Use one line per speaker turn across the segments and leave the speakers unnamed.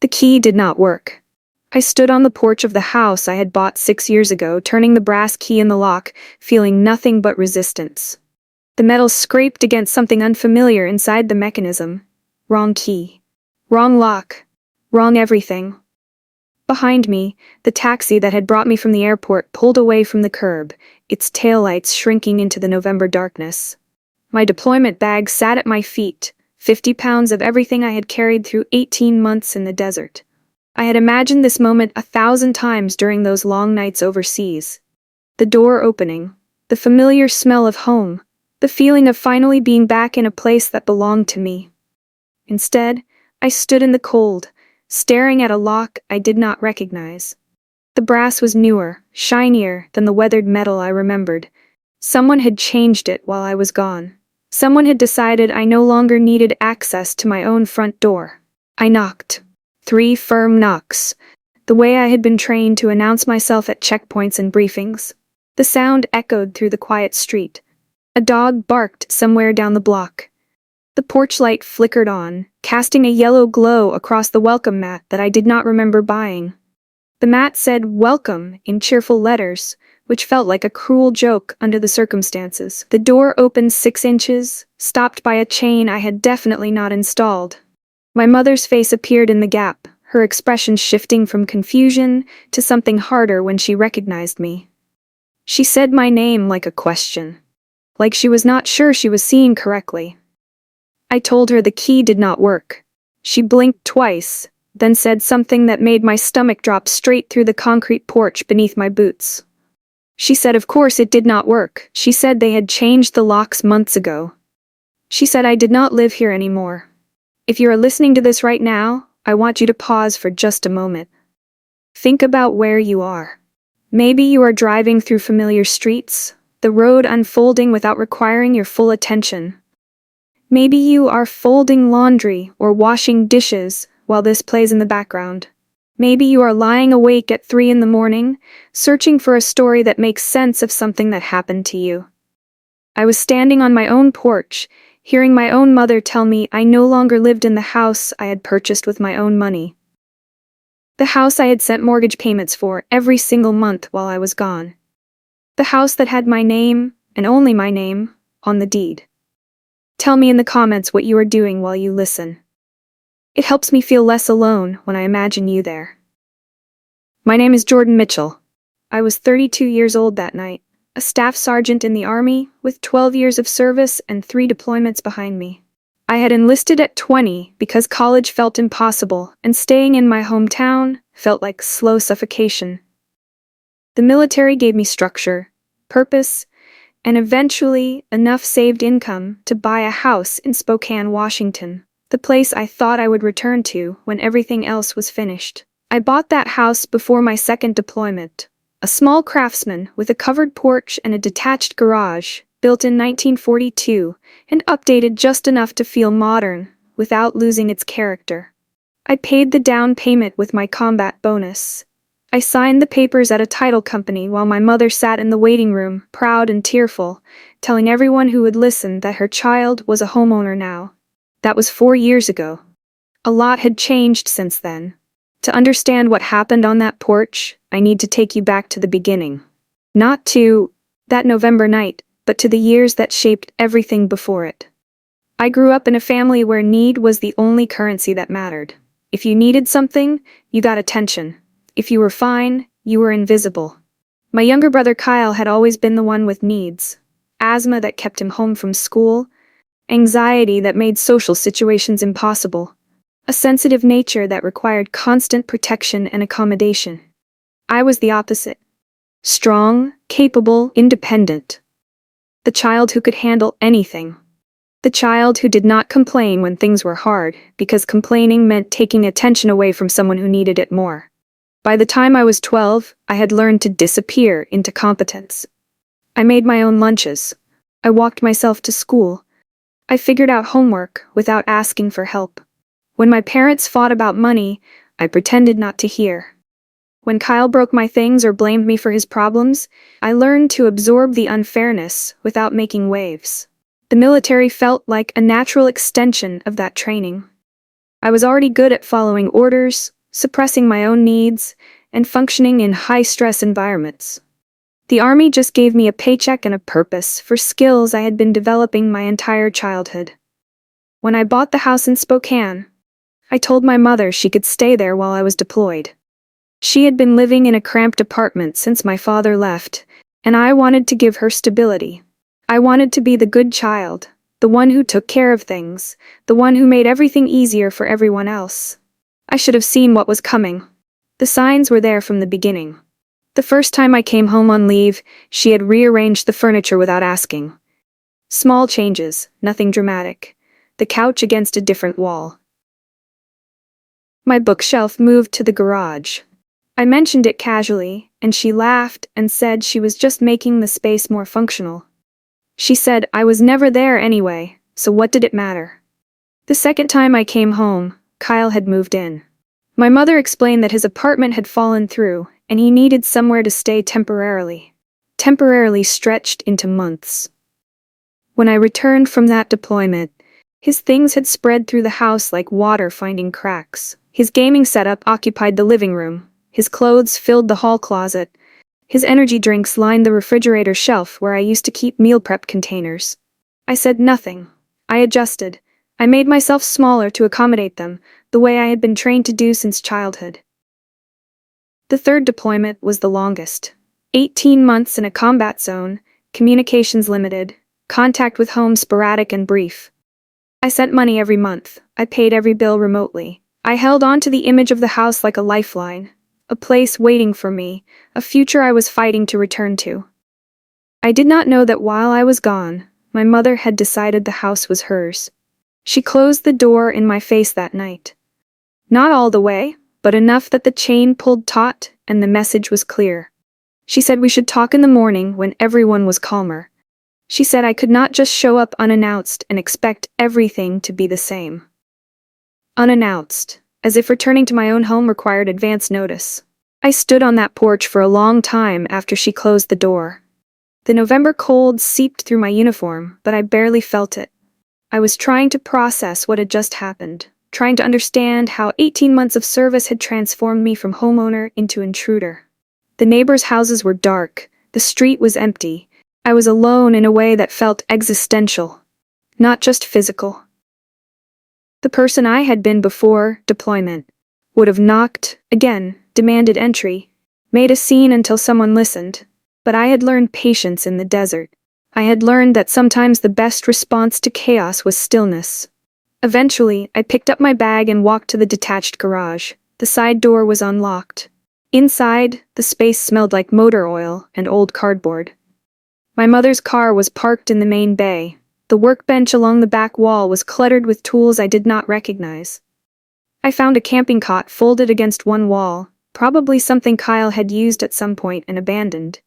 The key did not work. I stood on the porch of the house I had bought 6 years ago, turning the brass key in the lock, feeling nothing but resistance. The metal scraped against something unfamiliar inside the mechanism. Wrong key. Wrong lock. Wrong everything. Behind me, the taxi that had brought me from the airport pulled away from the curb, its taillights shrinking into the November darkness. My deployment bag sat at my feet, 50 pounds of everything I had carried through 18 months in the desert. I had imagined this moment 1,000 times during those long nights overseas. The door opening, the familiar smell of home, the feeling of finally being back in a place that belonged to me. Instead, I stood in the cold, staring at a lock I did not recognize. The brass was newer, shinier than the weathered metal I remembered. Someone had changed it while I was gone. Someone had decided I no longer needed access to my own front door. I knocked. 3 firm knocks, the way I had been trained to announce myself at checkpoints and briefings. The sound echoed through the quiet street. A dog barked somewhere down the block. The porch light flickered on, casting a yellow glow across the welcome mat that I did not remember buying. The mat said "Welcome" in cheerful letters, which felt like a cruel joke under the circumstances. The door opened 6 inches, stopped by a chain I had definitely not installed. My mother's face appeared in the gap, her expression shifting from confusion to something harder when she recognized me. She said my name like a question, like she was not sure she was seeing correctly. I told her the key did not work. She blinked twice, then said something that made my stomach drop straight through the concrete porch beneath my boots. She said of course it did not work. She said they had changed the locks months ago. She said I did not live here anymore. If you are listening to this right now, I want you to pause for just a moment. Think about where you are. Maybe you are driving through familiar streets, the road unfolding without requiring your full attention. Maybe you are folding laundry or washing dishes while this plays in the background. Maybe you are lying awake at 3 in the morning, searching for a story that makes sense of something that happened to you. I was standing on my own porch, hearing my own mother tell me I no longer lived in the house I had purchased with my own money. The house I had sent mortgage payments for every single month while I was gone. The house that had my name, and only my name, on the deed. Tell me in the comments what you are doing while you listen. It helps me feel less alone when I imagine you there. My name is Jordan Mitchell. I was 32 years old that night, a staff sergeant in the Army with 12 years of service and 3 deployments behind me. I had enlisted at 20 because college felt impossible and staying in my hometown felt like slow suffocation. The military gave me structure, purpose, and eventually enough saved income to buy a house in Spokane, Washington, the place I thought I would return to when everything else was finished. I bought that house before my second deployment, a small craftsman with a covered porch and a detached garage, built in 1942 and updated just enough to feel modern without losing its character. I paid the down payment with my combat bonus. I signed the papers at a title company while my mother sat in the waiting room, proud and tearful, telling everyone who would listen that her child was a homeowner now. That was 4 years ago. A lot had changed since then. To understand what happened on that porch, I need to take you back to the beginning. Not to that November night, but to the years that shaped everything before it. I grew up in a family where need was the only currency that mattered. If you needed something, you got attention. If you were fine, you were invisible. My younger brother Kyle had always been the one with needs. Asthma that kept him home from school, anxiety that made social situations impossible, a sensitive nature that required constant protection and accommodation. I was the opposite. Strong, capable, independent. The child who could handle anything. The child who did not complain when things were hard, because complaining meant taking attention away from someone who needed it more. By the time I was 12, I had learned to disappear into competence. I made my own lunches. I walked myself to school. I figured out homework without asking for help. When my parents fought about money, I pretended not to hear. When Kyle broke my things or blamed me for his problems, I learned to absorb the unfairness without making waves. The military felt like a natural extension of that training. I was already good at following orders, suppressing my own needs, and functioning in high-stress environments. The army just gave me a paycheck and a purpose for skills I had been developing my entire childhood. When I bought the house in Spokane, I told my mother she could stay there while I was deployed. She had been living in a cramped apartment since my father left, and I wanted to give her stability. I wanted to be the good child, the one who took care of things, the one who made everything easier for everyone else. I should have seen what was coming. The signs were there from the beginning. The first time I came home on leave, she had rearranged the furniture without asking. Small changes, nothing dramatic. The couch against a different wall. My bookshelf moved to the garage. I mentioned it casually, and she laughed and said she was just making the space more functional. She said I was never there anyway, so what did it matter? The second time I came home, Kyle had moved in. My mother explained that his apartment had fallen through, and he needed somewhere to stay temporarily. Temporarily stretched into months. When I returned from that deployment, his things had spread through the house like water finding cracks. His gaming setup occupied the living room. His clothes filled the hall closet. His energy drinks lined the refrigerator shelf where I used to keep meal prep containers. I said nothing. I adjusted. I made myself smaller to accommodate them, the way I had been trained to do since childhood. The third deployment was the longest. 18 months in a combat zone, communications limited, contact with home sporadic and brief. I sent money every month. I paid every bill remotely. I held on to the image of the house like a lifeline, a place waiting for me, a future I was fighting to return to. I did not know that while I was gone, my mother had decided the house was hers. She closed the door in my face that night. Not all the way, but enough that the chain pulled taut and the message was clear. She said we should talk in the morning when everyone was calmer. She said I could not just show up unannounced and expect everything to be the same. Unannounced, as if returning to my own home required advance notice. I stood on that porch for a long time after she closed the door. The November cold seeped through my uniform, but I barely felt it. I was trying to process what had just happened, trying to understand how 18 months of service had transformed me from homeowner into intruder. The neighbors' houses were dark, the street was empty. I was alone in a way that felt existential, not just physical. The person I had been before deployment would have knocked, again, demanded entry, made a scene until someone listened. But I had learned patience in the desert. I had learned that sometimes the best response to chaos was stillness. Eventually, I picked up my bag and walked to the detached garage. The side door was unlocked. Inside, the space smelled like motor oil and old cardboard. My mother's car was parked in the main bay. The workbench along the back wall was cluttered with tools I did not recognize. I found a camping cot folded against one wall, probably something Kyle had used at some point and abandoned.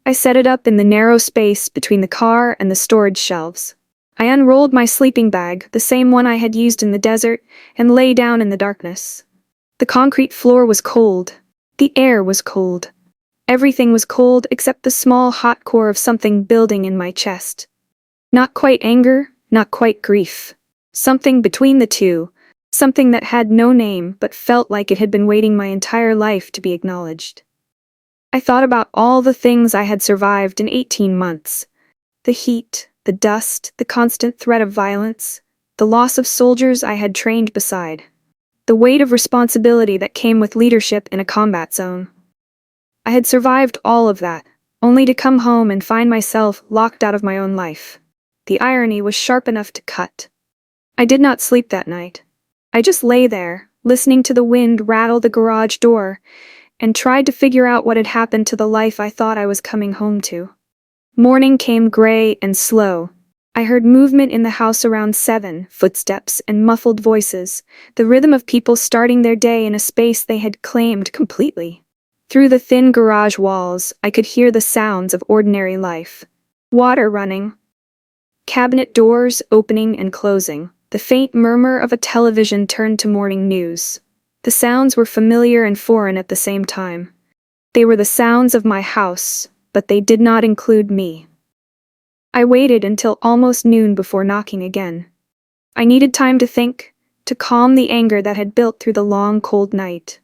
I set it up in the narrow space between the car and the storage shelves. I unrolled my sleeping bag, the same one I had used in the desert, and lay down in the darkness. The concrete floor was cold. The air was cold. Everything was cold except the small hot core of something building in my chest. Not quite anger, not quite grief. Something between the two, something that had no name but felt like it had been waiting my entire life to be acknowledged. I thought about all the things I had survived in 18 months. The heat, the dust, the constant threat of violence, the loss of soldiers I had trained beside. The weight of responsibility that came with leadership in a combat zone. I had survived all of that, only to come home and find myself locked out of my own life. The irony was sharp enough to cut. I did not sleep that night. I just lay there, listening to the wind rattle the garage door, and tried to figure out what had happened to the life I thought I was coming home to. Morning came gray and slow. I heard movement in the house around 7, footsteps and muffled voices, the rhythm of people starting their day in a space they had claimed completely. Through the thin garage walls, I could hear the sounds of ordinary life. Water running. Cabinet doors opening and closing. The faint murmur of a television turned to morning news. The sounds were familiar and foreign at the same time. They were the sounds of my house, but they did not include me. I waited until almost noon before knocking again. I needed time to think, to calm the anger that had built through the long, cold night.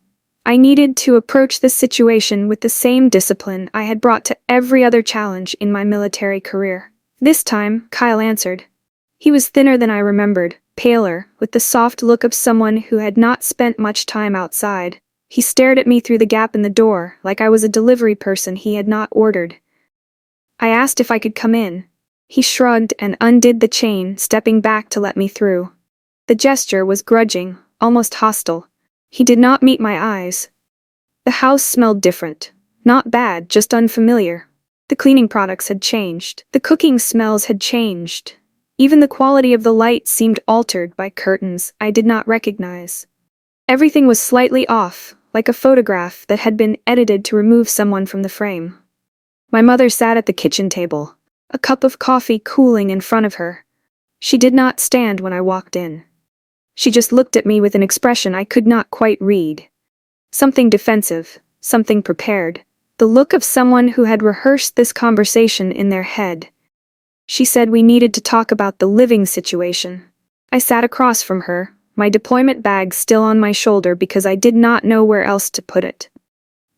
I needed to approach this situation with the same discipline I had brought to every other challenge in my military career. This time, Kyle answered. He was thinner than I remembered, paler, with the soft look of someone who had not spent much time outside. He stared at me through the gap in the door, like I was a delivery person he had not ordered. I asked if I could come in. He shrugged and undid the chain, stepping back to let me through. The gesture was grudging, almost hostile. He did not meet my eyes. The house smelled different. Not bad, just unfamiliar. The cleaning products had changed. The cooking smells had changed. Even the quality of the light seemed altered by curtains I did not recognize. Everything was slightly off, like a photograph that had been edited to remove someone from the frame. My mother sat at the kitchen table, a cup of coffee cooling in front of her. She did not stand when I walked in. She just looked at me with an expression I could not quite read. Something defensive, something prepared, the look of someone who had rehearsed this conversation in their head. She said we needed to talk about the living situation. I sat across from her, my deployment bag still on my shoulder because I did not know where else to put it.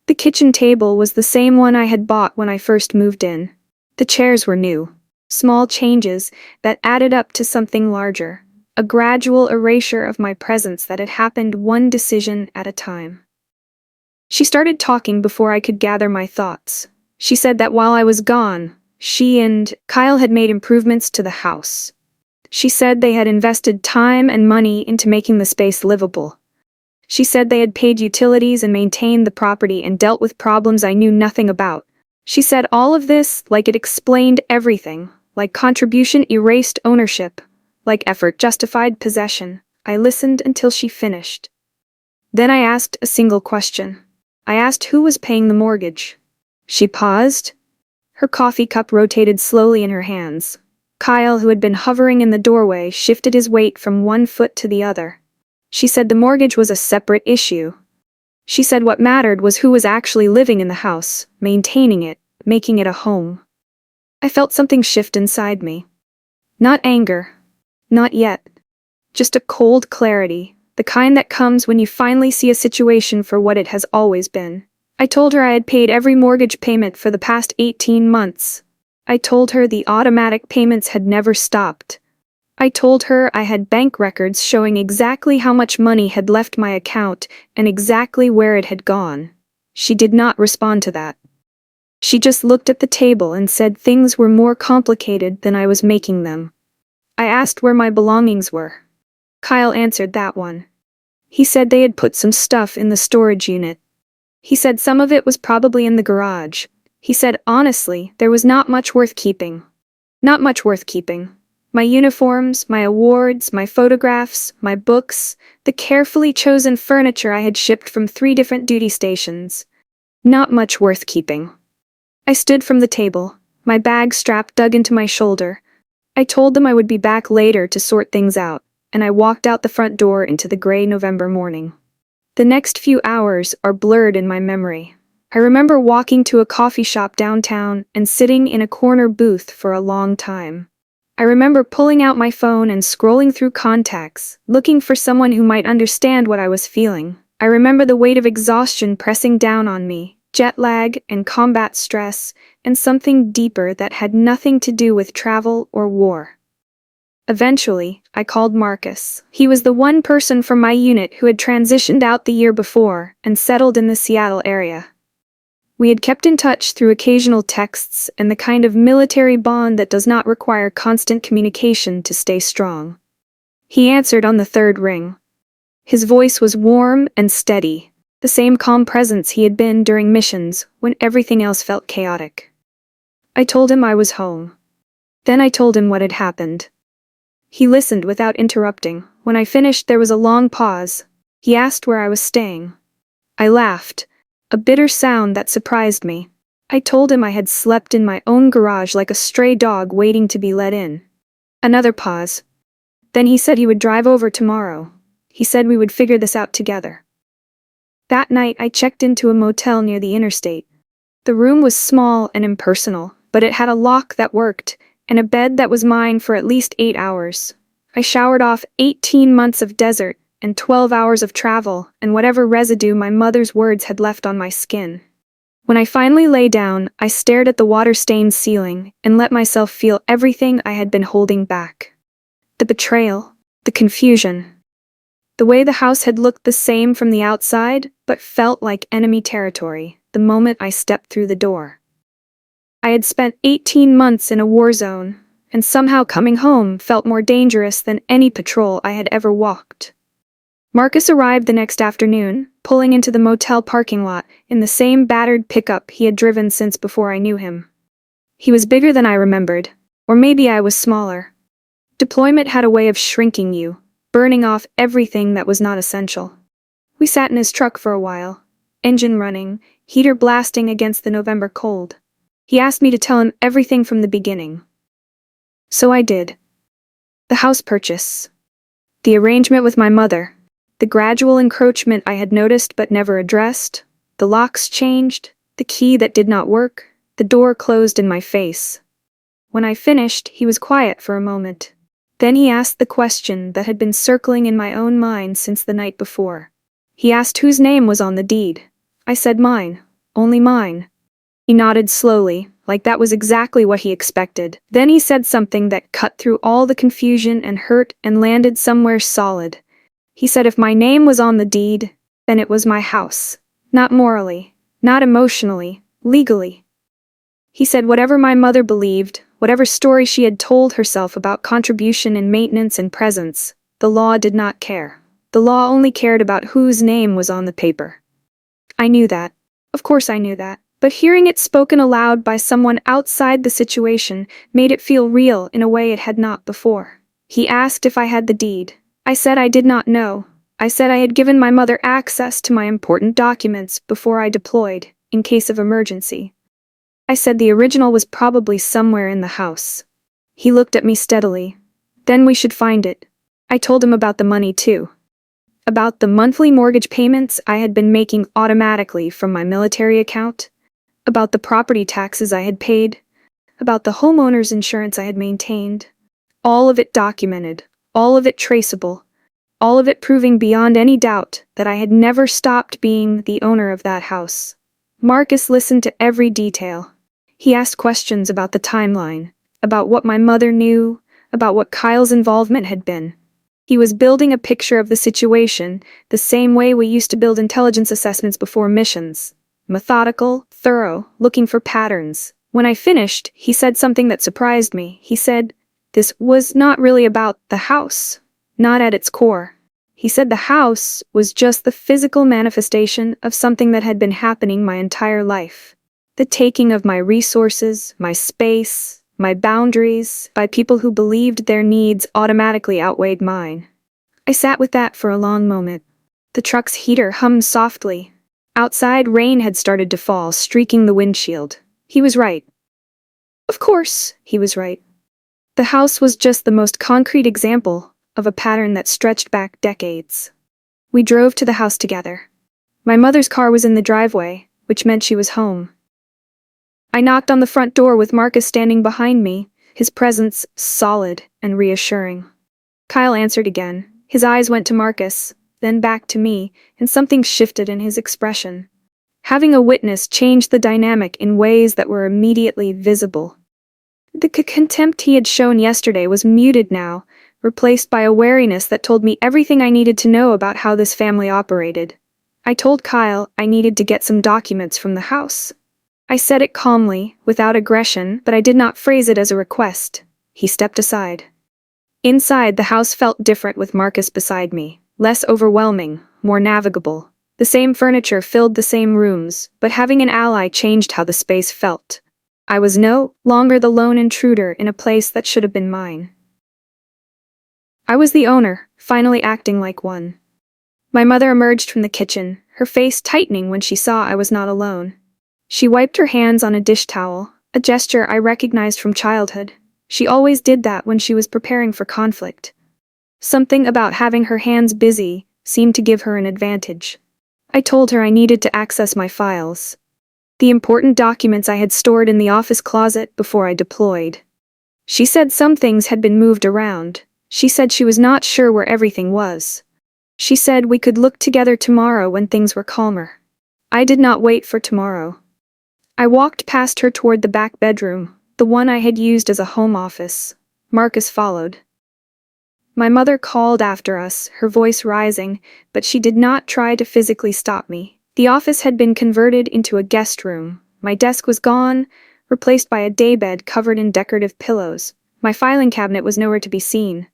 The kitchen table was the same one I had bought when I first moved in. The chairs were new, small changes that added up to something larger, a gradual erasure of my presence that had happened one decision at a time. She started talking before I could gather my thoughts. She said that while I was gone, she and Kyle had made improvements to the house. She said they had invested time and money into making the space livable. She said they had paid utilities and maintained the property and dealt with problems I knew nothing about. She said all of this like it explained everything, like contribution erased ownership, like effort justified possession. I listened until she finished. Then I asked a single question. I asked who was paying the mortgage. She paused. Her coffee cup rotated slowly in her hands. Kyle, who had been hovering in the doorway, shifted his weight from one foot to the other. She said the mortgage was a separate issue. She said what mattered was who was actually living in the house, maintaining it, making it a home. I felt something shift inside me. Not anger. Not yet. Just a cold clarity, the kind that comes when you finally see a situation for what it has always been. I told her I had paid every mortgage payment for the past 18 months. I told her the automatic payments had never stopped. I told her I had bank records showing exactly how much money had left my account and exactly where it had gone. She did not respond to that. She just looked at the table and said things were more complicated than I was making them. I asked where my belongings were. Kyle answered that one. He said they had put some stuff in the storage unit. He said some of it was probably in the garage. He said honestly, there was not much worth keeping. Not much worth keeping. My uniforms, my awards, my photographs, my books, the carefully chosen furniture I had shipped from 3 different duty stations. Not much worth keeping. I stood from the table, my bag strap dug into my shoulder. I told them I would be back later to sort things out, and I walked out the front door into the gray November morning. The next few hours are blurred in my memory. I remember walking to a coffee shop downtown and sitting in a corner booth for a long time. I remember pulling out my phone and scrolling through contacts, looking for someone who might understand what I was feeling. I remember the weight of exhaustion pressing down on me, jet lag and combat stress, and something deeper that had nothing to do with travel or war. Eventually, I called Marcus. He was the one person from my unit who had transitioned out the year before and settled in the Seattle area. We had kept in touch through occasional texts and the kind of military bond that does not require constant communication to stay strong. He answered on the 3rd ring. His voice was warm and steady, the same calm presence he had been during missions when everything else felt chaotic. I told him I was home. Then I told him what had happened. He listened without interrupting. When I finished, there was a long pause. He asked where I was staying. I laughed, a bitter sound that surprised me. I told him I had slept in my own garage like a stray dog waiting to be let in. Another pause. Then he said he would drive over tomorrow. He said we would figure this out together. That night I checked into a motel near the interstate. The room was small and impersonal, but it had a lock that worked, and a bed that was mine for at least 8 hours. I showered off 18 months of desert and 12 hours of travel and whatever residue my mother's words had left on my skin. When I finally lay down, I stared at the water-stained ceiling and let myself feel everything I had been holding back. The betrayal, the confusion. The way the house had looked the same from the outside, but felt like enemy territory the moment I stepped through the door. I had spent 18 months in a war zone, and somehow coming home felt more dangerous than any patrol I had ever walked. Marcus arrived the next afternoon, pulling into the motel parking lot in the same battered pickup he had driven since before I knew him. He was bigger than I remembered, or maybe I was smaller. Deployment had a way of shrinking you, burning off everything that was not essential. We sat in his truck for a while, engine running, heater blasting against the November cold. He asked me to tell him everything from the beginning. So I did. The house purchase. The arrangement with my mother. The gradual encroachment I had noticed but never addressed. The locks changed. The key that did not work. The door closed in my face. When I finished, he was quiet for a moment. Then he asked the question that had been circling in my own mind since the night before. He asked whose name was on the deed. I said mine. Only mine. He nodded slowly, like that was exactly what he expected. Then he said something that cut through all the confusion and hurt and landed somewhere solid. He said if my name was on the deed, then it was my house. Not morally, not emotionally, legally. He said whatever my mother believed, whatever story she had told herself about contribution and maintenance and presence, the law did not care. The law only cared about whose name was on the paper. I knew that. Of course I knew that. But hearing it spoken aloud by someone outside the situation made it feel real in a way it had not before. He asked if I had the deed. I said I did not know. I said I had given my mother access to my important documents before I deployed, in case of emergency. I said the original was probably somewhere in the house. He looked at me steadily. Then we should find it. I told him about the money too. About the monthly mortgage payments I had been making automatically from my military account. About the property taxes I had paid. About the homeowner's insurance I had maintained. All of it documented. All of it traceable. All of it proving beyond any doubt that I had never stopped being the owner of that house. Marcus listened to every detail. He asked questions about the timeline, about what my mother knew, about what Kyle's involvement had been. He was building a picture of the situation, the same way we used to build intelligence assessments before missions. Methodical, thorough, looking for patterns. When I finished, he said something that surprised me. He said, this was not really about the house. Not at its core. He said the house was just the physical manifestation of something that had been happening my entire life. The taking of my resources, my space, my boundaries, by people who believed their needs automatically outweighed mine. I sat with that for a long moment. The truck's heater hummed softly. Outside, rain had started to fall, streaking the windshield. He was right. Of course, he was right. The house was just the most concrete example of a pattern that stretched back decades. We drove to the house together. My mother's car was in the driveway, which meant she was home. I knocked on the front door with Marcus standing behind me, his presence solid and reassuring. Kyle answered again. His eyes went to Marcus, then back to me, and something shifted in his expression. Having a witness changed the dynamic in ways that were immediately visible. The contempt he had shown yesterday was muted now, replaced by a wariness that told me everything I needed to know about how this family operated. I told Kyle I needed to get some documents from the house. I said it calmly, without aggression, but I did not phrase it as a request. He stepped aside. Inside, the house felt different with Marcus beside me, less overwhelming, more navigable. The same furniture filled the same rooms, but having an ally changed how the space felt. I was no longer the lone intruder in a place that should have been mine. I was the owner, finally acting like one. My mother emerged from the kitchen, her face tightening when she saw I was not alone. She wiped her hands on a dish towel, a gesture I recognized from childhood. She always did that when she was preparing for conflict. Something about having her hands busy seemed to give her an advantage. I told her I needed to access my files. The important documents I had stored in the office closet before I deployed. She said some things had been moved around, She said she was not sure where everything was. She said we could look together tomorrow when things were calmer. I did not wait for tomorrow. I walked past her toward the back bedroom, the one I had used as a home office. Marcus followed. My mother called after us, her voice rising, but she did not try to physically stop me. The office had been converted into a guest room. My desk was gone, replaced by a daybed covered in decorative pillows. My filing cabinet was nowhere to be seen.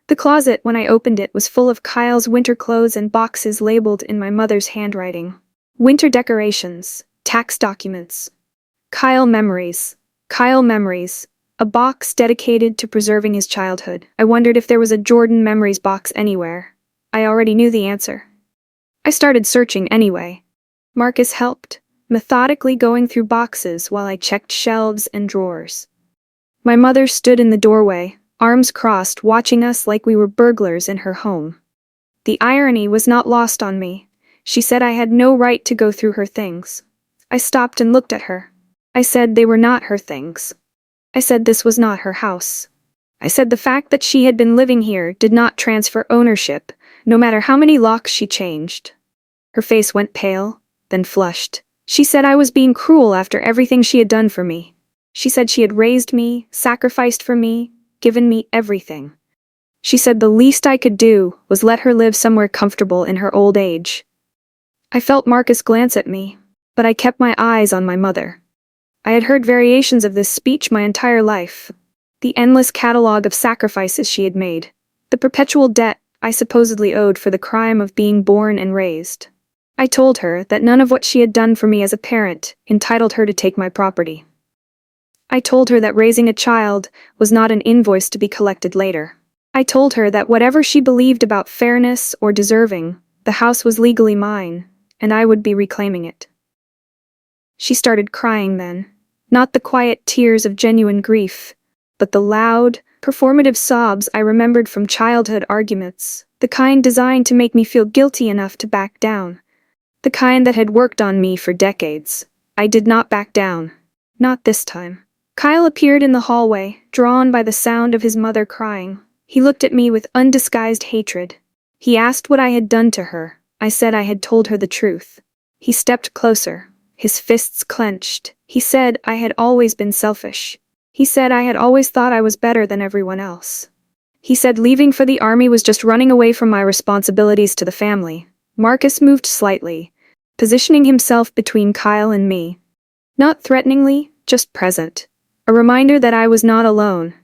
The closet, when I opened it, was full of Kyle's winter clothes and boxes labeled in my mother's handwriting. Winter decorations, tax documents. Kyle memories. Kyle memories. A box dedicated to preserving his childhood. I wondered if there was a Jordan Memories box anywhere. I already knew the answer. I started searching anyway. Marcus helped, methodically going through boxes while I checked shelves and drawers. My mother stood in the doorway, arms crossed, watching us like we were burglars in her home. The irony was not lost on me. She said I had no right to go through her things. I stopped and looked at her. I said they were not her things. I said this was not her house. I said the fact that she had been living here did not transfer ownership, no matter how many locks she changed. Her face went pale, then flushed. She said I was being cruel after everything she had done for me. She said she had raised me, sacrificed for me, given me everything. She said the least I could do was let her live somewhere comfortable in her old age. I felt Marcus glance at me, but I kept my eyes on my mother. I had heard variations of this speech my entire life. The endless catalogue of sacrifices she had made. The perpetual debt I supposedly owed for the crime of being born and raised. I told her that none of what she had done for me as a parent entitled her to take my property. I told her that raising a child was not an invoice to be collected later. I told her that whatever she believed about fairness or deserving, the house was legally mine, and I would be reclaiming it. She started crying then. Not the quiet tears of genuine grief, but the loud, performative sobs I remembered from childhood arguments, the kind designed to make me feel guilty enough to back down. The kind that had worked on me for decades. I did not back down. Not this time. Kyle appeared in the hallway, drawn by the sound of his mother crying. He looked at me with undisguised hatred. He asked what I had done to her. I said I had told her the truth. He stepped closer, his fists clenched. He said I had always been selfish. He said I had always thought I was better than everyone else. He said leaving for the army was just running away from my responsibilities to the family. Marcus moved slightly, positioning himself between Kyle and me. Not threateningly, just present. A reminder that I was not alone.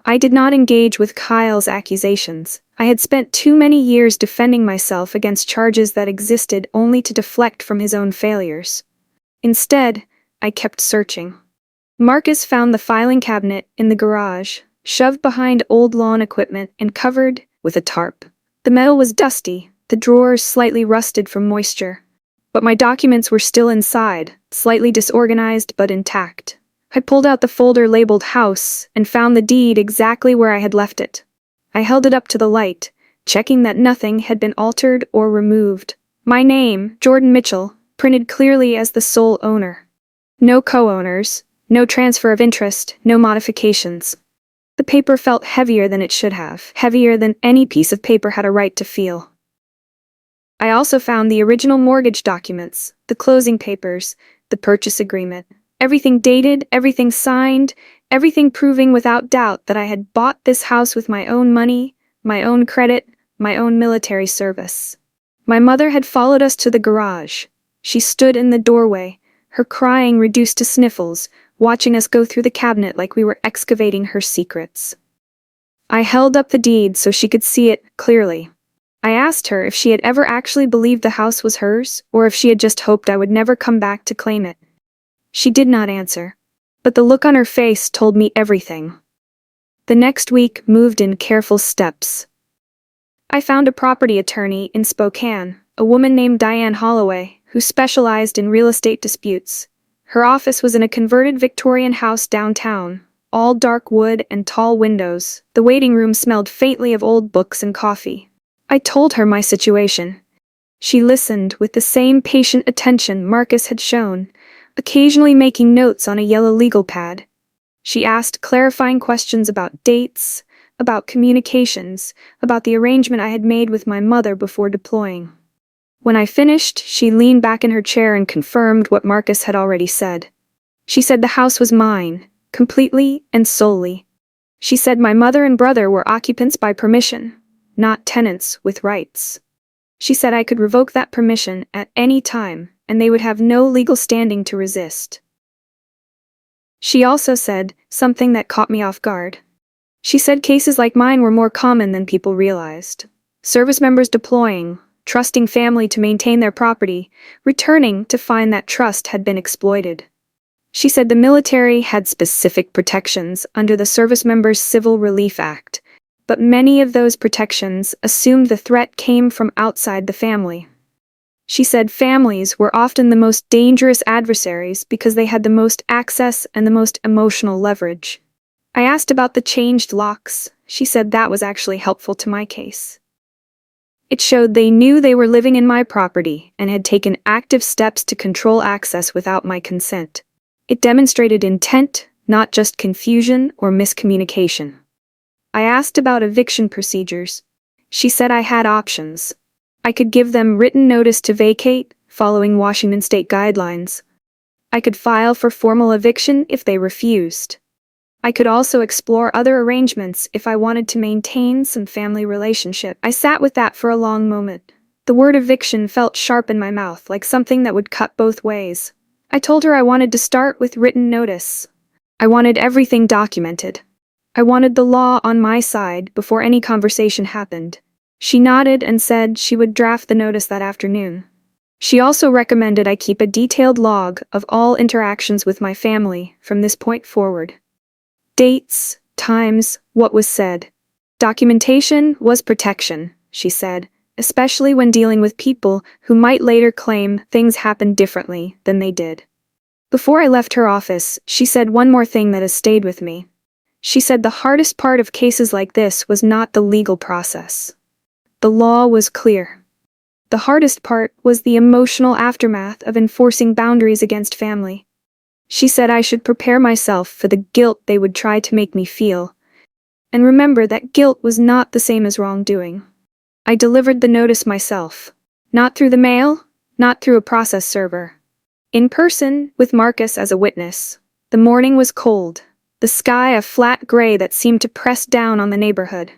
I did not engage with Kyle's accusations. I had spent too many years defending myself against charges that existed only to deflect from his own failures. Instead, I kept searching. Marcus found the filing cabinet in the garage, shoved behind old lawn equipment and covered with a tarp. The metal was dusty, the drawers slightly rusted from moisture. But my documents were still inside, slightly disorganized but intact. I pulled out the folder labeled House and found the deed exactly where I had left it. I held it up to the light, checking that nothing had been altered or removed. My name, Jordan Mitchell, printed clearly as the sole owner. No co-owners, no transfer of interest, no modifications. The paper felt heavier than it should have, heavier than any piece of paper had a right to feel. I also found the original mortgage documents, the closing papers, the purchase agreement. Everything dated, everything signed, everything proving without doubt that I had bought this house with my own money, my own credit, my own military service. My mother had followed us to the garage. She stood in the doorway, her crying reduced to sniffles, watching us go through the cabinet like we were excavating her secrets. I held up the deed so she could see it clearly. I asked her if she had ever actually believed the house was hers, or if she had just hoped I would never come back to claim it. She did not answer, but the look on her face told me everything. The next week moved in careful steps. I found a property attorney in Spokane, a woman named Diane Holloway, who specialized in real estate disputes. Her office was in a converted Victorian house downtown, all dark wood and tall windows. The waiting room smelled faintly of old books and coffee. I told her my situation. She listened with the same patient attention Marcus had shown, occasionally making notes on a yellow legal pad. She asked clarifying questions about dates, about communications, about the arrangement I had made with my mother before deploying. When I finished, she leaned back in her chair and confirmed what Marcus had already said. She said the house was mine, completely and solely. She said my mother and brother were occupants by permission, not tenants with rights. She said I could revoke that permission at any time, and they would have no legal standing to resist. She also said something that caught me off guard. She said cases like mine were more common than people realized. Service members deploying, trusting family to maintain their property, returning to find that trust had been exploited. She said the military had specific protections under the Service Members Civil Relief Act, but many of those protections assumed the threat came from outside the family. She said families were often the most dangerous adversaries because they had the most access and the most emotional leverage. I asked about the changed locks. She said that was actually helpful to my case. It showed they knew they were living in my property and had taken active steps to control access without my consent. It demonstrated intent, not just confusion or miscommunication. I asked about eviction procedures. She said I had options. I could give them written notice to vacate, following Washington state guidelines. I could file for formal eviction if they refused. I could also explore other arrangements if I wanted to maintain some family relationship. I sat with that for a long moment. The word eviction felt sharp in my mouth, like something that would cut both ways. I told her I wanted to start with written notice. I wanted everything documented. I wanted the law on my side before any conversation happened. She nodded and said she would draft the notice that afternoon. She also recommended I keep a detailed log of all interactions with my family from this point forward. Dates, times, what was said. Documentation was protection, she said, especially when dealing with people who might later claim things happened differently than they did. Before I left her office, she said one more thing that has stayed with me. She said the hardest part of cases like this was not the legal process. The law was clear. The hardest part was the emotional aftermath of enforcing boundaries against family. She said I should prepare myself for the guilt they would try to make me feel, and remember that guilt was not the same as wrongdoing. I delivered the notice myself. Not through the mail, not through a process server. In person, with Marcus as a witness. The morning was cold, the sky a flat gray that seemed to press down on the neighborhood.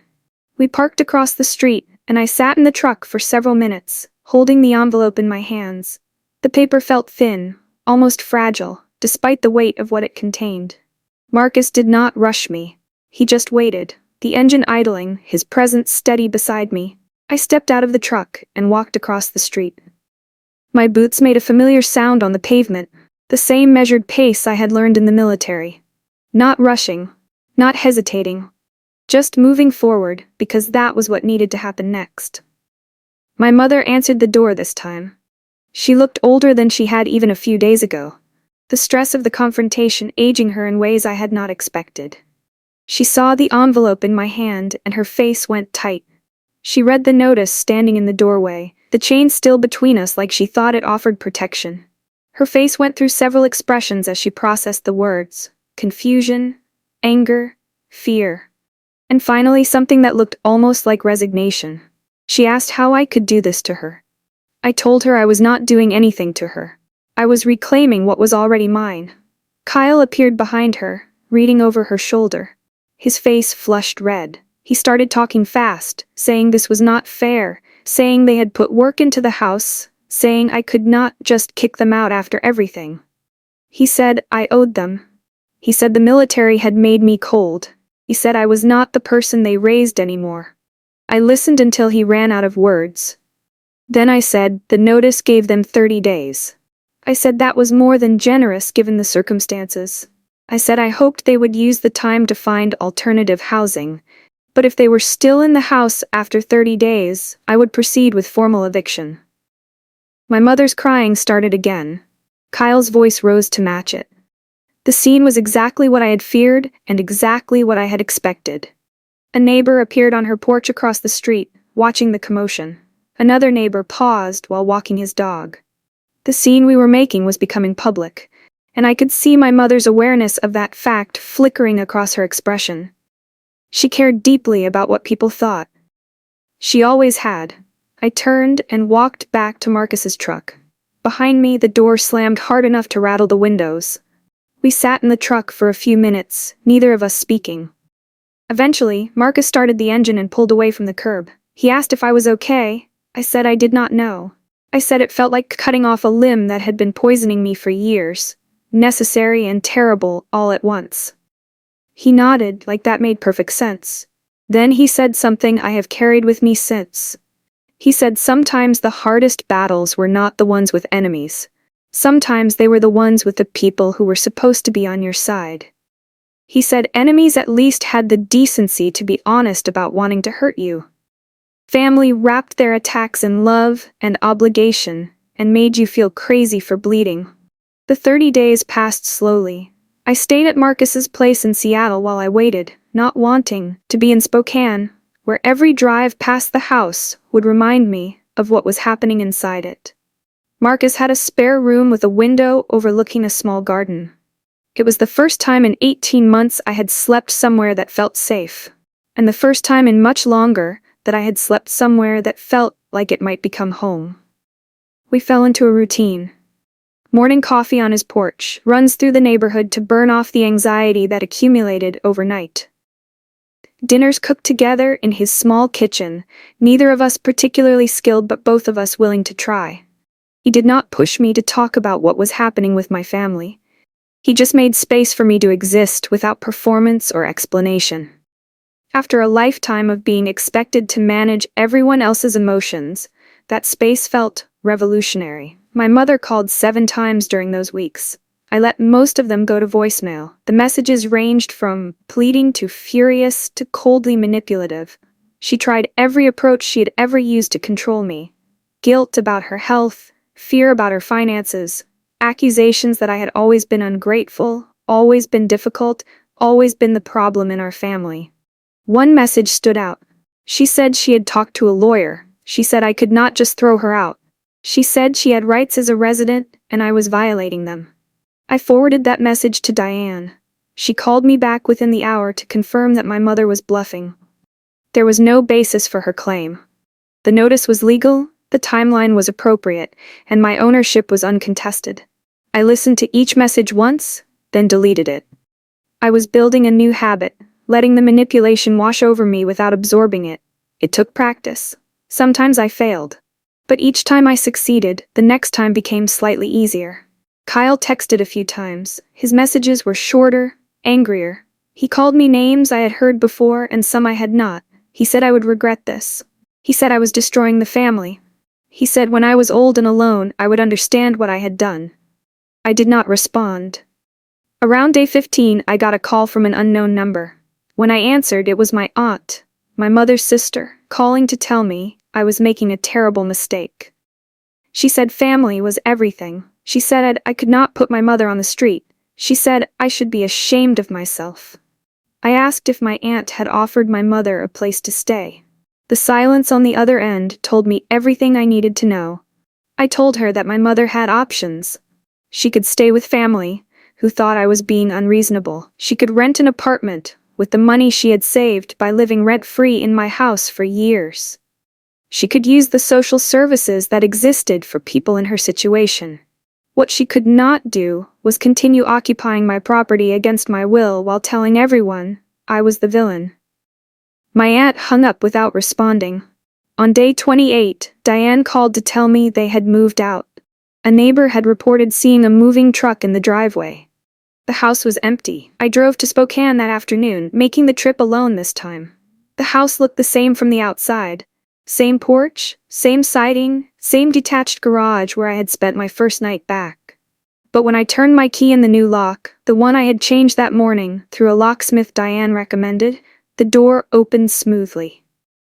We parked across the street, and I sat in the truck for several minutes, holding the envelope in my hands. The paper felt thin, almost fragile, despite the weight of what it contained. Marcus did not rush me. He just waited, the engine idling, his presence steady beside me. I stepped out of the truck and walked across the street. My boots made a familiar sound on the pavement, the same measured pace I had learned in the military. Not rushing, not hesitating, just moving forward because that was what needed to happen next. My mother answered the door this time. She looked older than she had even a few days ago, the stress of the confrontation aging her in ways I had not expected. She saw the envelope in my hand and her face went tight. She read the notice standing in the doorway, the chain still between us like she thought it offered protection. Her face went through several expressions as she processed the words: confusion, anger, fear, and finally something that looked almost like resignation. She asked how I could do this to her. I told her I was not doing anything to her. I was reclaiming what was already mine. Kyle appeared behind her, reading over her shoulder. His face flushed red. He started talking fast, saying this was not fair, saying they had put work into the house, saying I could not just kick them out after everything. He said I owed them. He said the military had made me cold. He said I was not the person they raised anymore. I listened until he ran out of words. Then I said the notice gave them 30 days. I said that was more than generous given the circumstances. I said I hoped they would use the time to find alternative housing, but if they were still in the house after 30 days, I would proceed with formal eviction. My mother's crying started again. Kyle's voice rose to match it. The scene was exactly what I had feared and exactly what I had expected. A neighbor appeared on her porch across the street, watching the commotion. Another neighbor paused while walking his dog. The scene we were making was becoming public, and I could see my mother's awareness of that fact flickering across her expression. She cared deeply about what people thought. She always had. I turned and walked back to Marcus's truck. Behind me, the door slammed hard enough to rattle the windows. We sat in the truck for a few minutes, neither of us speaking. Eventually, Marcus started the engine and pulled away from the curb. He asked if I was okay. I said I did not know. I said it felt like cutting off a limb that had been poisoning me for years. Necessary and terrible all at once. He nodded, like that made perfect sense. Then he said something I have carried with me since. He said sometimes the hardest battles were not the ones with enemies. Sometimes they were the ones with the people who were supposed to be on your side. He said enemies at least had the decency to be honest about wanting to hurt you. Family wrapped their attacks in love and obligation and made you feel crazy for bleeding. The 30 days passed slowly. I stayed at Marcus's place in Seattle while I waited, not wanting to be in Spokane, where every drive past the house would remind me of what was happening inside it. Marcus had a spare room with a window overlooking a small garden. It was the first time in 18 months I had slept somewhere that felt safe, and the first time in much longer that I had slept somewhere that felt like it might become home. We fell into a routine. Morning coffee on his porch, runs through the neighborhood to burn off the anxiety that accumulated overnight. Dinners cooked together in his small kitchen, neither of us particularly skilled but both of us willing to try. He did not push me to talk about what was happening with my family. He just made space for me to exist without performance or explanation. After a lifetime of being expected to manage everyone else's emotions, that space felt revolutionary. My mother called 7 times during those weeks. I let most of them go to voicemail. The messages ranged from pleading to furious to coldly manipulative. She tried every approach she had ever used to control me. Guilt about her health, fear about her finances, accusations that I had always been ungrateful, always been difficult, always been the problem in our family. One message stood out. She said she had talked to a lawyer. She said I could not just throw her out. She said she had rights as a resident, and I was violating them. I forwarded that message to Diane. She called me back within the hour to confirm that my mother was bluffing. There was no basis for her claim. The notice was legal, the timeline was appropriate, and my ownership was uncontested. I listened to each message once, then deleted it. I was building a new habit, letting the manipulation wash over me without absorbing it. It took practice. Sometimes I failed. But each time I succeeded, the next time became slightly easier. Kyle texted a few times. His messages were shorter, angrier. He called me names I had heard before and some I had not. He said I would regret this. He said I was destroying the family. He said when I was old and alone, I would understand what I had done. I did not respond. Around day 15, I got a call from an unknown number. When I answered, it was my aunt, my mother's sister, calling to tell me I was making a terrible mistake. She said family was everything. She said I could not put my mother on the street. She said I should be ashamed of myself. I asked if my aunt had offered my mother a place to stay. The silence on the other end told me everything I needed to know. I told her that my mother had options. She could stay with family, who thought I was being unreasonable. She could rent an apartment with the money she had saved by living rent-free in my house for years. She could use the social services that existed for people in her situation. What she could not do was continue occupying my property against my will while telling everyone I was the villain. My aunt hung up without responding. On day 28, Diane called to tell me they had moved out. A neighbor had reported seeing a moving truck in the driveway. The house was empty. I drove to Spokane that afternoon, making the trip alone this time. The house looked the same from the outside. Same porch, same siding, same detached garage where I had spent my first night back. But when I turned my key in the new lock, the one I had changed that morning through a locksmith Diane recommended, the door opened smoothly.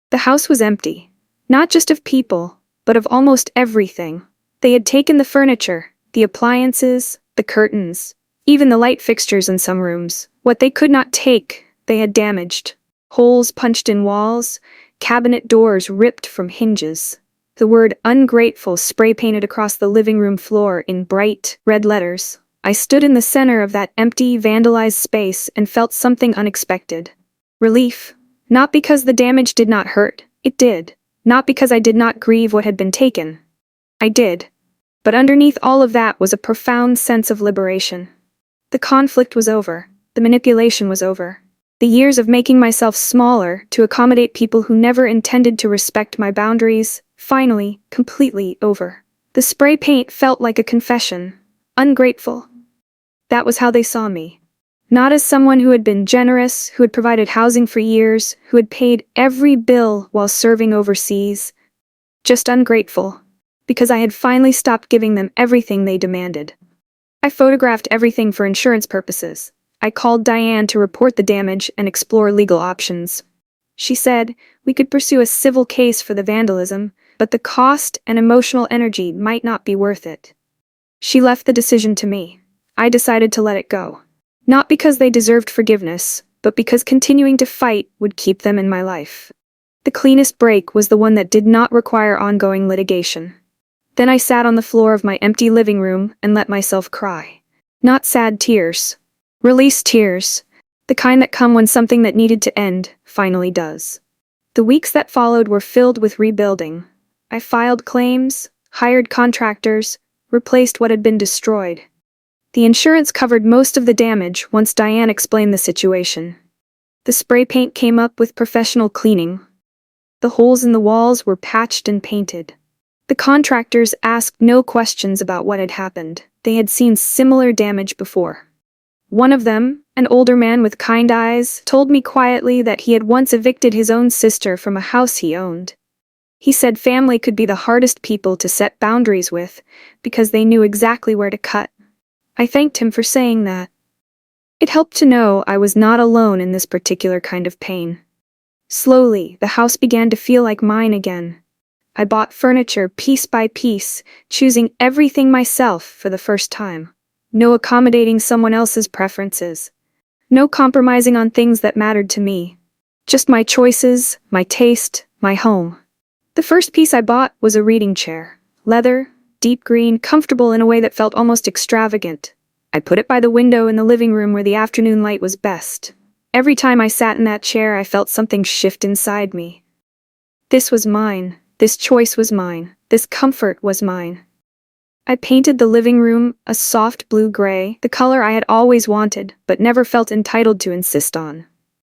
The house was empty, not just of people, but of almost everything. They had taken the furniture, the appliances, the curtains, even the light fixtures in some rooms. What they could not take, they had damaged. Holes punched in walls, cabinet doors ripped from hinges. The word ungrateful spray-painted across the living room floor in bright, red letters. I stood in the center of that empty, vandalized space and felt something unexpected. Relief. Not because the damage did not hurt. It did. Not because I did not grieve what had been taken. I did. But underneath all of that was a profound sense of liberation. The conflict was over. The manipulation was over. The years of making myself smaller to accommodate people who never intended to respect my boundaries, finally, completely over. The spray paint felt like a confession. Ungrateful. That was how they saw me. Not as someone who had been generous, who had provided housing for years, who had paid every bill while serving overseas. Just ungrateful. Because I had finally stopped giving them everything they demanded. I photographed everything for insurance purposes. I called Diane to report the damage and explore legal options. She said we could pursue a civil case for the vandalism, but the cost and emotional energy might not be worth it. She left the decision to me. I decided to let it go. Not because they deserved forgiveness, but because continuing to fight would keep them in my life. The cleanest break was the one that did not require ongoing litigation. Then I sat on the floor of my empty living room and let myself cry. Not sad tears. Release tears. The kind that come when something that needed to end finally does. The weeks that followed were filled with rebuilding. I filed claims, hired contractors, replaced what had been destroyed. The insurance covered most of the damage once Diane explained the situation. The spray paint came up with professional cleaning. The holes in the walls were patched and painted. The contractors asked no questions about what had happened. They had seen similar damage before. One of them, an older man with kind eyes, told me quietly that he had once evicted his own sister from a house he owned. He said family could be the hardest people to set boundaries with, because they knew exactly where to cut. I thanked him for saying that. It helped to know I was not alone in this particular kind of pain. Slowly, the house began to feel like mine again. I bought furniture piece by piece, choosing everything myself for the first time. No accommodating someone else's preferences. No compromising on things that mattered to me. Just my choices, my taste, my home. The first piece I bought was a reading chair. Leather, deep green, comfortable in a way that felt almost extravagant. I put it by the window in the living room where the afternoon light was best. Every time I sat in that chair, I felt something shift inside me. This was mine. This choice was mine. This comfort was mine. I painted the living room a soft blue-gray, the color I had always wanted, but never felt entitled to insist on.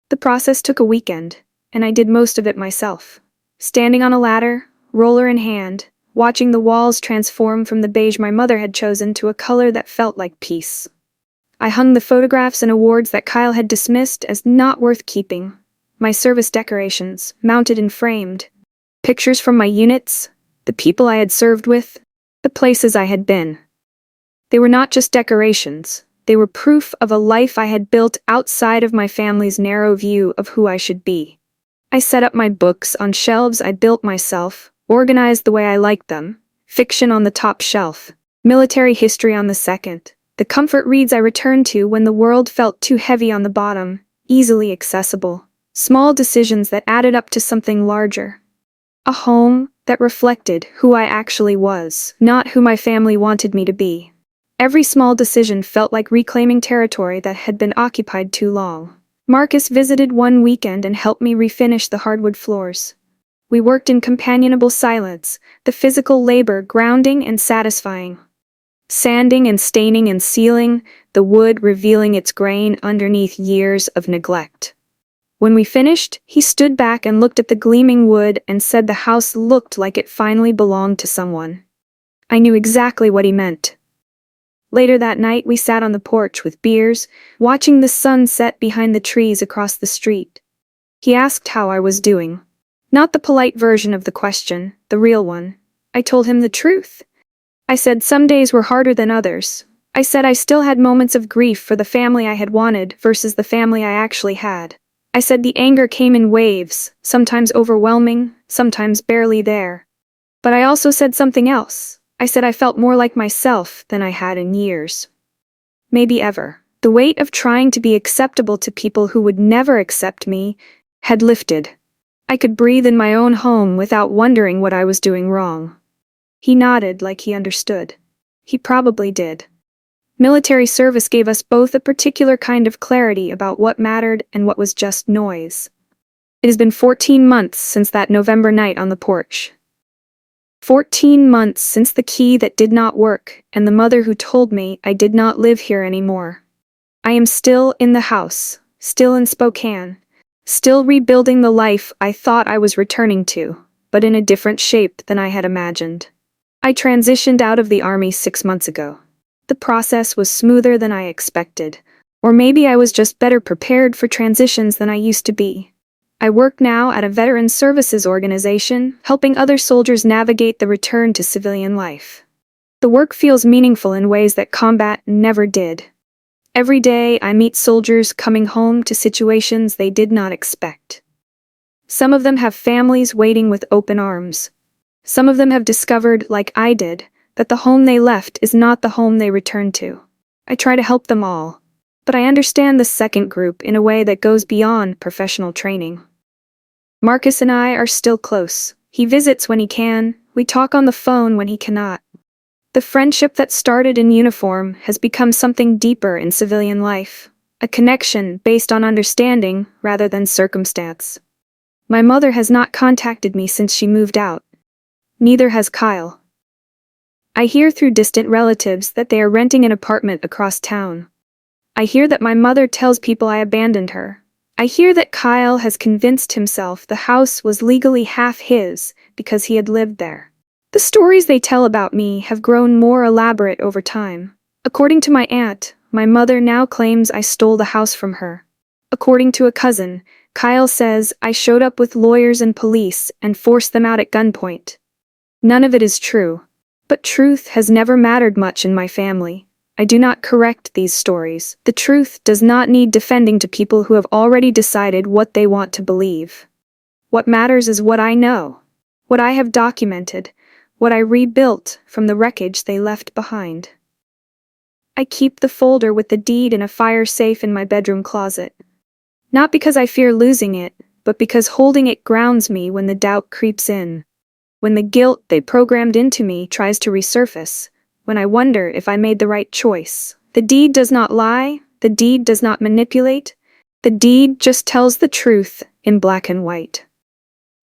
The process took a weekend, and I did most of it myself. Standing on a ladder, roller in hand, watching the walls transform from the beige my mother had chosen to a color that felt like peace. I hung the photographs and awards that Kyle had dismissed as not worth keeping. My service decorations, mounted and framed. Pictures from my units, the people I had served with, the places I had been. They were not just decorations, they were proof of a life I had built outside of my family's narrow view of who I should be. I set up my books on shelves I built myself, organized the way I liked them, fiction on the top shelf, military history on the second, the comfort reads I returned to when the world felt too heavy on the bottom, easily accessible, small decisions that added up to something larger. A home that reflected who I actually was, not who my family wanted me to be. Every small decision felt like reclaiming territory that had been occupied too long. Marcus visited one weekend and helped me refinish the hardwood floors. We worked in companionable silence, the physical labor grounding and satisfying. Sanding and staining and sealing, the wood revealing its grain underneath years of neglect. When we finished, he stood back and looked at the gleaming wood and said the house looked like it finally belonged to someone. I knew exactly what he meant. Later that night, we sat on the porch with beers, watching the sun set behind the trees across the street. He asked how I was doing. Not the polite version of the question, the real one. I told him the truth. I said some days were harder than others. I said I still had moments of grief for the family I had wanted versus the family I actually had. I said the anger came in waves, sometimes overwhelming, sometimes barely there. But I also said something else. I said I felt more like myself than I had in years. Maybe ever. The weight of trying to be acceptable to people who would never accept me had lifted. I could breathe in my own home without wondering what I was doing wrong. He nodded like he understood. He probably did. Military service gave us both a particular kind of clarity about what mattered and what was just noise. It has been 14 months since that November night on the porch. 14 months since the key that did not work and the mother who told me I did not live here anymore. I am still in the house, still in Spokane, still rebuilding the life I thought I was returning to, but in a different shape than I had imagined. I transitioned out of the Army 6 months ago. The process was smoother than I expected, or maybe I was just better prepared for transitions than I used to be. I work now at a veterans services organization, helping other soldiers navigate the return to civilian life. The work feels meaningful in ways that combat never did. Every day I meet soldiers coming home to situations they did not expect. Some of them have families waiting with open arms. Some of them have discovered, like I did, that the home they left is not the home they returned to. I try to help them all, but I understand the second group in a way that goes beyond professional training. Marcus and I are still close. He visits when he can, we talk on the phone when he cannot. The friendship that started in uniform has become something deeper in civilian life, a connection based on understanding rather than circumstance. My mother has not contacted me since she moved out. Neither has Kyle. I hear through distant relatives that they are renting an apartment across town. I hear that my mother tells people I abandoned her. I hear that Kyle has convinced himself the house was legally half his because he had lived there. The stories they tell about me have grown more elaborate over time. According to my aunt, my mother now claims I stole the house from her. According to a cousin, Kyle says I showed up with lawyers and police and forced them out at gunpoint. None of it is true. But truth has never mattered much in my family. I do not correct these stories. The truth does not need defending to people who have already decided what they want to believe. What matters is what I know, what I have documented, what I rebuilt from the wreckage they left behind. I keep the folder with the deed in a fire safe in my bedroom closet. Not because I fear losing it, but because holding it grounds me when the doubt creeps in. When the guilt they programmed into me tries to resurface. When I wonder if I made the right choice. The deed does not lie, the deed does not manipulate, the deed just tells the truth in black and white.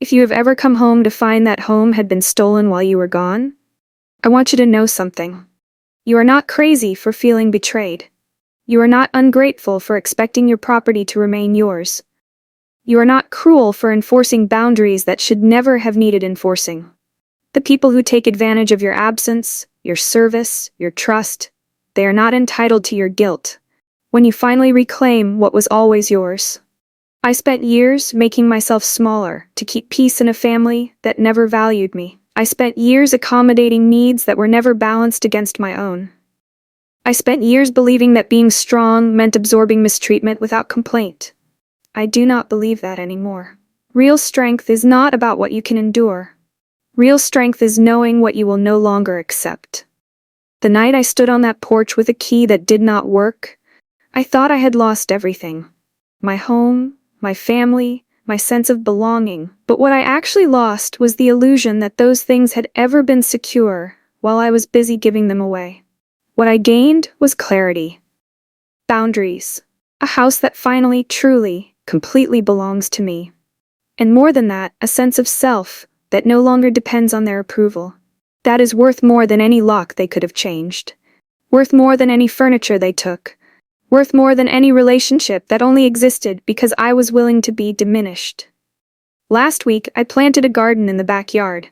If you have ever come home to find that home had been stolen while you were gone, I want you to know something. You are not crazy for feeling betrayed. You are not ungrateful for expecting your property to remain yours. You are not cruel for enforcing boundaries that should never have needed enforcing. The people who take advantage of your absence, your service, your trust, they are not entitled to your guilt. When you finally reclaim what was always yours. I spent years making myself smaller to keep peace in a family that never valued me. I spent years accommodating needs that were never balanced against my own. I spent years believing that being strong meant absorbing mistreatment without complaint. I do not believe that anymore. Real strength is not about what you can endure. Real strength is knowing what you will no longer accept. The night I stood on that porch with a key that did not work, I thought I had lost everything. My home, my family, my sense of belonging. But what I actually lost was the illusion that those things had ever been secure while I was busy giving them away. What I gained was clarity. Boundaries. A house that finally, truly, completely belongs to me. And more than that, a sense of self that no longer depends on their approval. That is worth more than any lock they could have changed. Worth more than any furniture they took. Worth more than any relationship that only existed because I was willing to be diminished. Last week, I planted a garden in the backyard.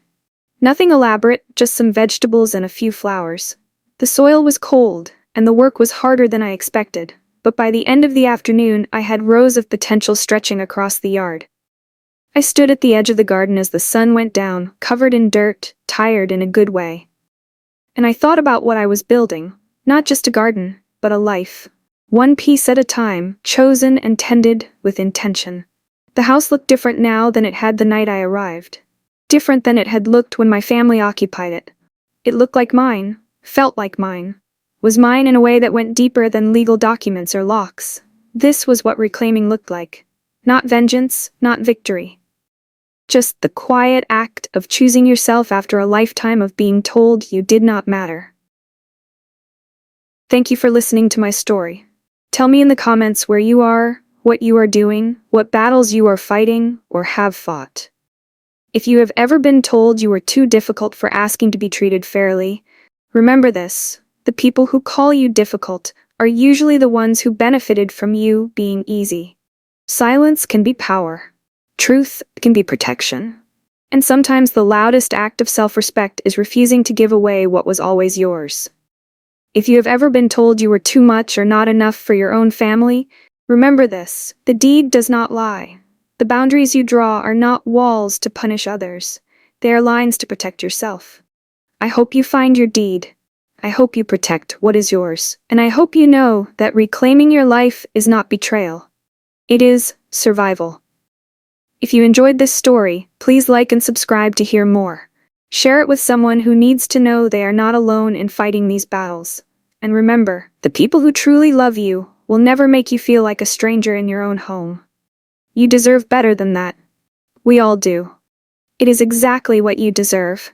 Nothing elaborate, just some vegetables and a few flowers. The soil was cold, and the work was harder than I expected, but by the end of the afternoon, I had rows of potential stretching across the yard. I stood at the edge of the garden as the sun went down, covered in dirt, tired in a good way. And I thought about what I was building, not just a garden, but a life. One piece at a time, chosen and tended with intention. The house looked different now than it had the night I arrived. Different than it had looked when my family occupied it. It looked like mine, felt like mine, was mine in a way that went deeper than legal documents or locks. This was what reclaiming looked like. Not vengeance, not victory. Just the quiet act of choosing yourself after a lifetime of being told you did not matter. Thank you for listening to my story. Tell me in the comments where you are, what you are doing, what battles you are fighting or have fought. If you have ever been told you are too difficult for asking to be treated fairly, remember this: the people who call you difficult are usually the ones who benefited from you being easy. Silence can be power. Truth can be protection. And sometimes the loudest act of self-respect is refusing to give away what was always yours. If you have ever been told you were too much or not enough for your own family, remember this: the deed does not lie. The boundaries you draw are not walls to punish others. They are lines to protect yourself. I hope you find your deed. I hope you protect what is yours. And I hope you know that reclaiming your life is not betrayal. It is survival. If you enjoyed this story, please like and subscribe to hear more. Share it with someone who needs to know they are not alone in fighting these battles. And remember, the people who truly love you will never make you feel like a stranger in your own home. You deserve better than that. We all do. It is exactly what you deserve.